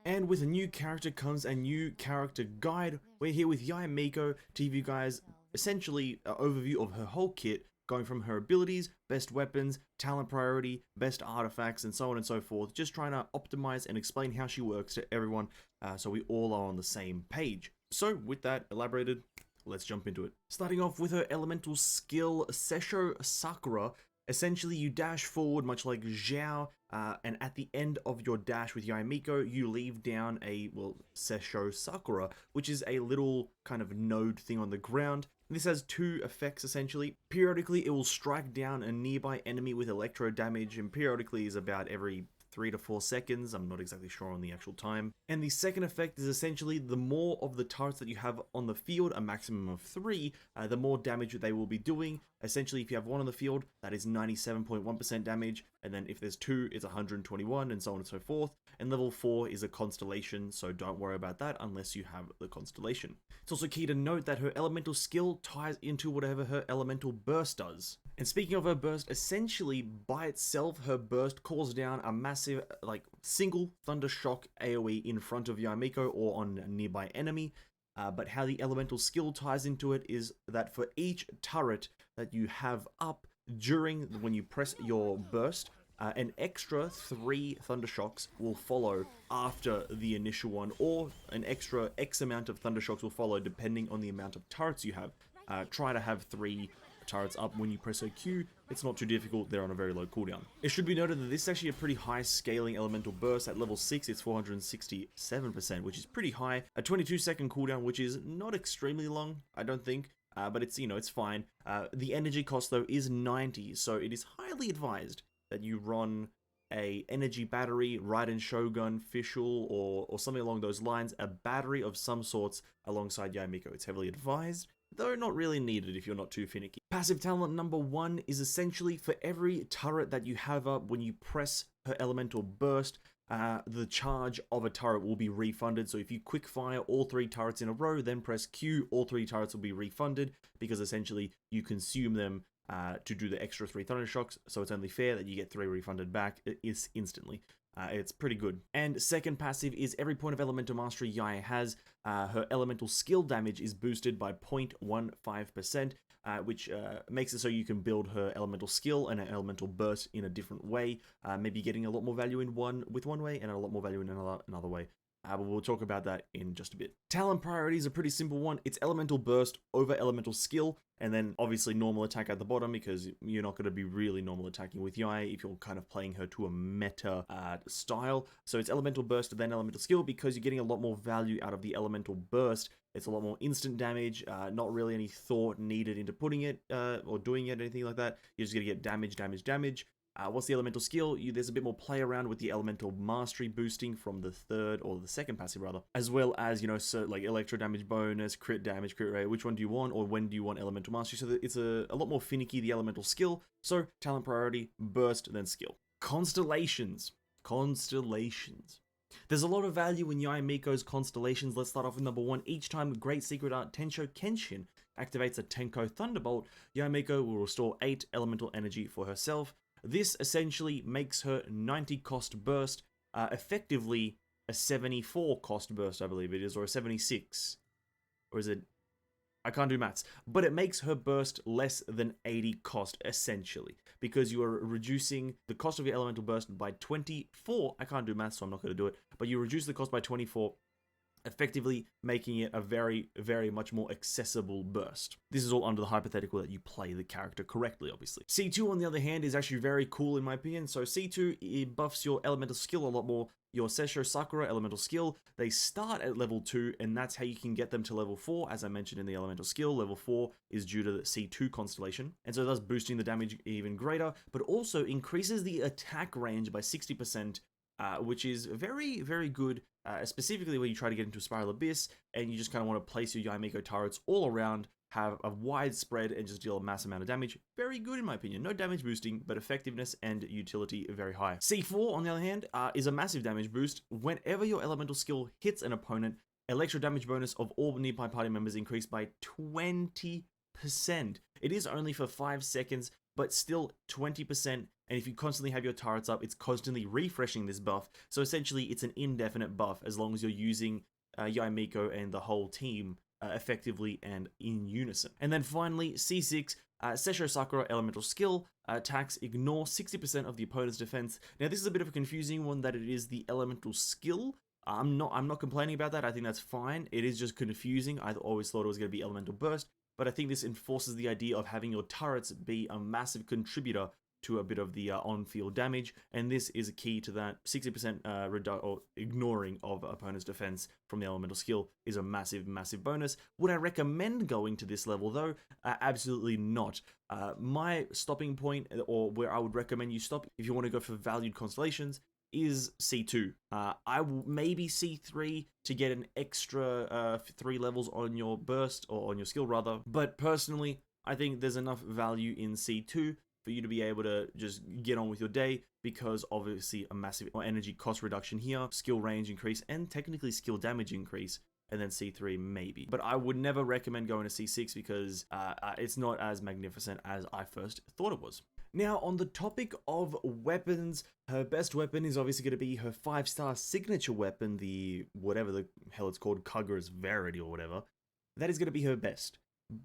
And with a new character comes a new character guide. We're here with Yae Miko to give you guys essentially an overview of her whole kit, going from her abilities, best weapons, talent priority, best artifacts, and so on and so forth. Just trying to optimize and explain how she works to everyone so we all are on the same page. So with that elaborated, let's jump into it. Starting off with her elemental skill, Sesho Sakura. Essentially, you dash forward much like Xiao, and at the end of your dash with Yae Miko, you leave down a, well, Sesho Sakura, which is a little kind of node thing on the ground. This has two effects essentially. Periodically, it will strike down a nearby enemy with electro damage, and periodically is about every 3 to 4 seconds. I'm not exactly sure on the actual time. And the second effect is essentially the more of the turrets that you have on the field, a maximum of 3, the more damage they will be doing. Essentially, if you have 1 on the field, that is 97.1% damage, and then if there's 2, it's 121, and so on and so forth. And level 4 is a constellation, so don't worry about that unless you have the constellation. It's also key to note that her elemental skill ties into whatever her elemental burst does. And speaking of her burst, essentially by itself, her burst calls down a massive, like, single Thunder Shock AoE in front of Yae Miko or on a nearby enemy. But how the elemental skill ties into it is that for each turret that you have up during when you press your burst, an extra 3 Thunder Shocks will follow after the initial one, or an extra X amount of Thunder Shocks will follow depending on the amount of turrets you have. Try to have 3 turrets up when you press a Q. It's not too difficult, they're on a very low cooldown. It should be noted that this is actually a pretty high scaling elemental burst. At level 6 it's 467%, which is pretty high. A 22-second cooldown, which is not extremely long, I don't think, but it's, you know, it's fine. The energy cost though is 90, so it is highly advised that you run a energy battery, Raiden Shogun, Fischl, or something along those lines, a battery of some sorts alongside Yae Miko. It's heavily advised, though not really needed if you're not too finicky. Passive talent number 1 is essentially for every turret that you have up when you press her elemental burst, the charge of a turret will be refunded. So if you quick fire all 3 turrets in a row, then press Q, all 3 turrets will be refunded, because essentially you consume them to do the extra 3 Thunder Shocks, so it's only fair that you get 3 refunded back instantly. It's pretty good. And second passive is every point of elemental mastery Yae has, her elemental skill damage is boosted by 0.15%, which makes it so you can build her elemental skill and her elemental burst in a different way, maybe getting a lot more value in one way and a lot more value in another way. But we'll talk about that in just a bit. Talent priority is a pretty simple one. It's elemental burst over elemental skill, and then obviously normal attack at the bottom, because you're not going to be really normal attacking with Yae if you're kind of playing her to a meta style. So it's elemental burst then elemental skill, because you're getting a lot more value out of the elemental burst. It's a lot more instant damage, not really any thought needed into putting it or doing it, anything like that. You're just going to get damage, damage, damage. What's the elemental skill? There's a bit more play around with the elemental mastery boosting from the third, or the second passive rather, as well as, you know, so like electro damage bonus, crit damage, crit rate. Which one do you want, or when do you want elemental mastery? So that it's a lot more finicky, the elemental skill. So talent priority, burst, then skill. Constellations. There's a lot of value in Yae Miko's constellations. Let's start off with number 1. Each time Great Secret Art Tensho Genshin activates a Tenko Thunderbolt, Yae Miko will restore 8 elemental energy for herself. This essentially makes her 90 cost burst, effectively a 74 cost burst, I believe it is, or a 76. Or is it? I can't do maths. But it makes her burst less than 80 cost, essentially, because you are reducing the cost of your elemental burst by 24. I can't do maths, so I'm not going to do it. But you reduce the cost by 24, effectively making it a very, very much more accessible burst. This is all under the hypothetical that you play the character correctly, obviously. C2, on the other hand, is actually very cool in my opinion. So C2, it buffs your elemental skill a lot more. Your Sesho Sakura elemental skill, they start at level 2, and that's how you can get them to level 4. As I mentioned in the elemental skill, level 4 is due to the C2 constellation, and so thus boosting the damage even greater, but also increases the attack range by 60%, which is very, very good, specifically when you try to get into Spiral Abyss, and you just kind of want to place your Yae Miko turrets all around, have a wide spread, and just deal a mass amount of damage. Very good in my opinion. No damage boosting, but effectiveness and utility very high. C4, on the other hand, is a massive damage boost. Whenever your elemental skill hits an opponent, electro damage bonus of all nearby party members increased by 20%. It is only for 5 seconds, but still 20%. And if you constantly have your turrets up, it's constantly refreshing this buff. So essentially, it's an indefinite buff as long as you're using Yae Miko and the whole team effectively and in unison. And then finally, C6, Seisho Sakura Elemental Skill. Attacks ignore 60% of the opponent's defense. Now, this is a bit of a confusing one that it is the Elemental Skill. I'm not complaining about that. I think that's fine. It is just confusing. I always thought it was going to be Elemental Burst, but I think this enforces the idea of having your turrets be a massive contributor to a bit of the on-field damage, and this is a key to that. 60% or ignoring of opponent's defense from the elemental skill is a massive bonus. Would I recommend going to this level though? Absolutely not. My stopping point, or where I would recommend you stop if you want to go for valued constellations, is C2. Maybe C3 to get an extra 3 levels on your burst, or on your skill rather, but personally I think there's enough value in C2 for you to be able to just get on with your day, because obviously a massive energy cost reduction here, skill range increase, and technically skill damage increase, and then C3 maybe. But I would never recommend going to C6 because it's not as magnificent as I first thought it was. Now, on the topic of weapons, her best weapon is obviously going to be her 5-star signature weapon, the whatever the hell it's called, Kagura's Verity or whatever. That is going to be her best.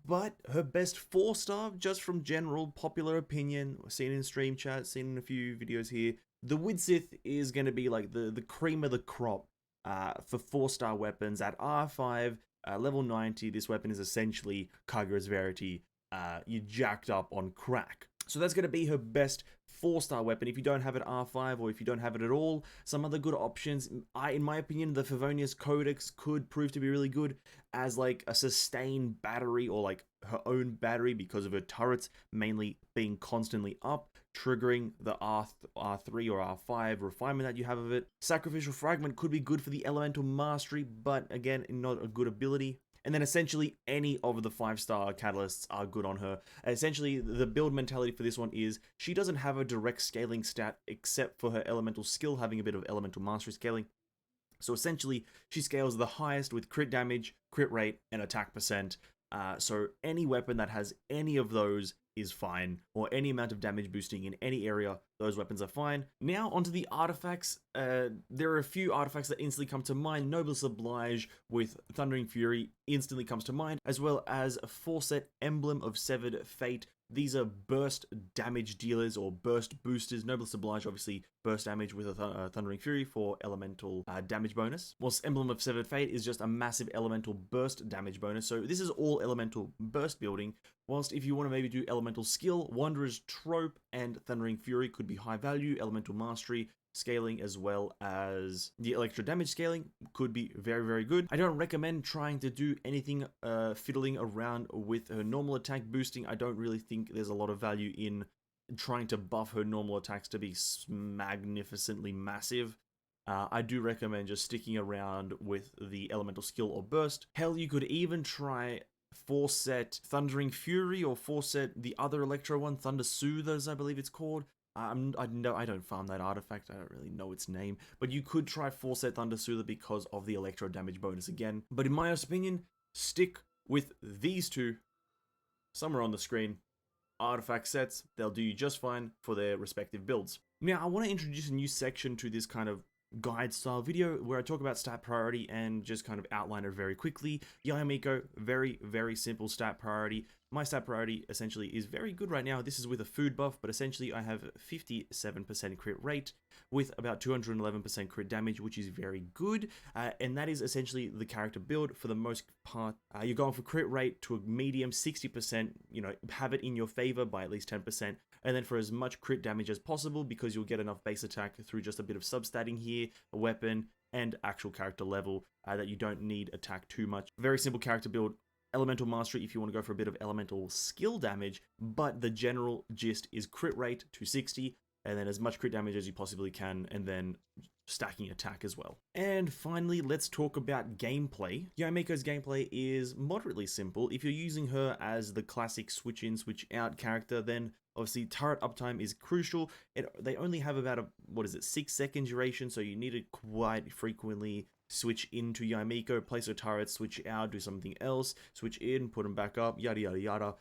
But her best 4-star, just from general popular opinion, seen in stream chat, seen in a few videos here, the Widsith is going to be like the cream of the crop for 4-star weapons at R5, level 90. This weapon is essentially Kagura's Verity. You jacked up on crack. So that's going to be her best 4-star weapon. If you don't have it R5, or if you don't have it at all, some other good options, in my opinion, the Favonius Codex could prove to be really good as like a sustained battery, or like her own battery, because of her turrets mainly being constantly up, triggering the R3 or R5 refinement that you have of it. Sacrificial Fragment could be good for the Elemental Mastery, but again, not a good ability. And then essentially any of the 5-star catalysts are good on her. Essentially, the build mentality for this one is she doesn't have a direct scaling stat except for her elemental skill having a bit of elemental mastery scaling. So essentially, she scales the highest with crit damage, crit rate, and attack percent. So any weapon that has any of those is fine, or any amount of damage boosting in any area, those weapons are fine. Now onto the artifacts. There are a few artifacts that instantly come to mind. Noblesse Oblige with Thundering Fury instantly comes to mind, as well as a 4-set Emblem of Severed Fate. These are burst damage dealers, or burst boosters. Noblesse Oblige, obviously, burst damage with a Thundering Fury for elemental damage bonus. Whilst Emblem of Severed Fate is just a massive elemental burst damage bonus. So this is all elemental burst building. Whilst if you want to maybe do elemental skill, Wanderer's Trope and Thundering Fury could be high value. Elemental Mastery scaling, as well as the electro damage scaling, could be very good. I don't recommend trying to do anything fiddling around with her normal attack boosting. I don't really think there's a lot of value in trying to buff her normal attacks to be magnificently massive. I do recommend just sticking around with the elemental skill or burst. Hell, you could even try 4-set Thundering Fury, or 4-set the other electro one, Thunder Soothers, I believe it's called. I don't farm that artifact, I don't really know its name, but you could try 4-set Thunder Soother because of the electro damage bonus again. But in my opinion, stick with these two, somewhere on the screen, artifact sets. They'll do you just fine for their respective builds. Now, I want to introduce a new section to this kind of guide style video where I talk about stat priority and just kind of outline it very quickly. Yae Miko, very simple stat priority. My stat priority essentially is very good right now. This is with a food buff, but essentially I have 57% crit rate with about 211% crit damage, which is very good. And that is essentially the character build for the most part. You're going for crit rate to a medium 60%, have it in your favor by at least 10%. And then for as much crit damage as possible, because you'll get enough base attack through just a bit of substatting here, a weapon, and actual character level that you don't need attack too much. Very simple character build. Elemental Mastery if you want to go for a bit of elemental skill damage, but the general gist is crit rate to 60, and then as much crit damage as you possibly can, and then stacking attack as well. And finally, let's talk about gameplay. Yae Miko's gameplay is moderately simple. If you're using her as the classic switch in, switch out character, then obviously turret uptime is crucial. They only have about a 6-second duration, so you need to quite frequently switch into Yae Miko, place her turrets, switch out, do something else, switch in, put them back up, yada yada yada.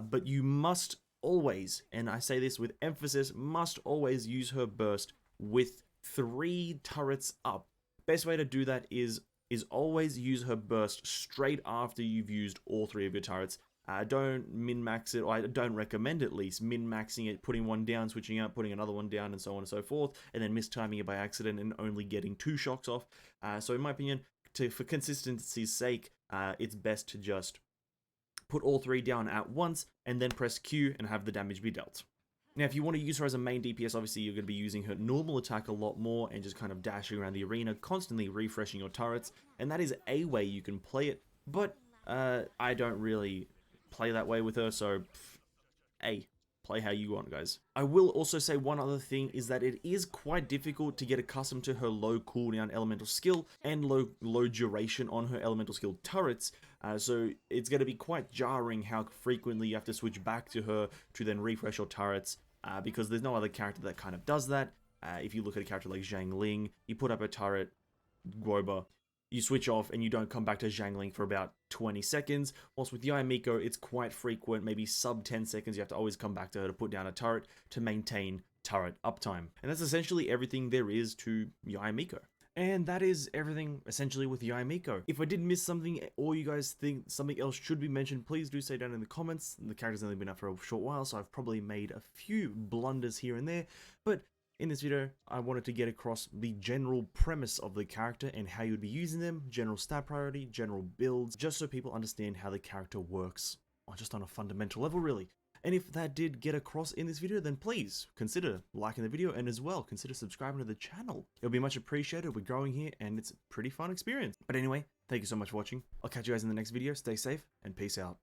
But you must always, and I say this with emphasis, must always use her burst with 3 turrets up. Best way to do that is always use her burst straight after you've used all 3 of your turrets. Don't min-max it, or I don't recommend at least min-maxing it, putting one down, switching out, putting another one down, and so on and so forth, and then mistiming it by accident and only getting 2 shocks off. So in my opinion, for consistency's sake, it's best to just put all 3 down at once, and then press Q and have the damage be dealt. Now, if you want to use her as a main DPS, obviously you're going to be using her normal attack a lot more and just kind of dashing around the arena, constantly refreshing your turrets, and that is a way you can play it, but I don't really play that way with her, so play how you want, guys. I will also say one other thing is that it is quite difficult to get accustomed to her low cooldown elemental skill and low duration on her elemental skill turrets, so it's going to be quite jarring how frequently you have to switch back to her to then refresh your turrets, because there's no other character that kind of does that. If you look at a character like Zhang Ling, you put up a turret, Guoba, you switch off and you don't come back to Zhang Ling for about 20 seconds. Whilst with Yae Miko, it's quite frequent, maybe sub 10 seconds, you have to always come back to her to put down a turret to maintain turret uptime. And that's essentially everything there is to Yae Miko. And that is everything essentially with Yae Miko. If I did miss something or you guys think something else should be mentioned, please do say down in the comments. The character's only been up for a short while, so I've probably made a few blunders here and there, but in this video, I wanted to get across the general premise of the character and how you'd be using them, general stat priority, general builds, just so people understand how the character works, or just on a fundamental level really. And if that did get across in this video, then please consider liking the video and as well consider subscribing to the channel. It'll be much appreciated. We're growing here and it's a pretty fun experience. But anyway, thank you so much for watching. I'll catch you guys in the next video. Stay safe and peace out.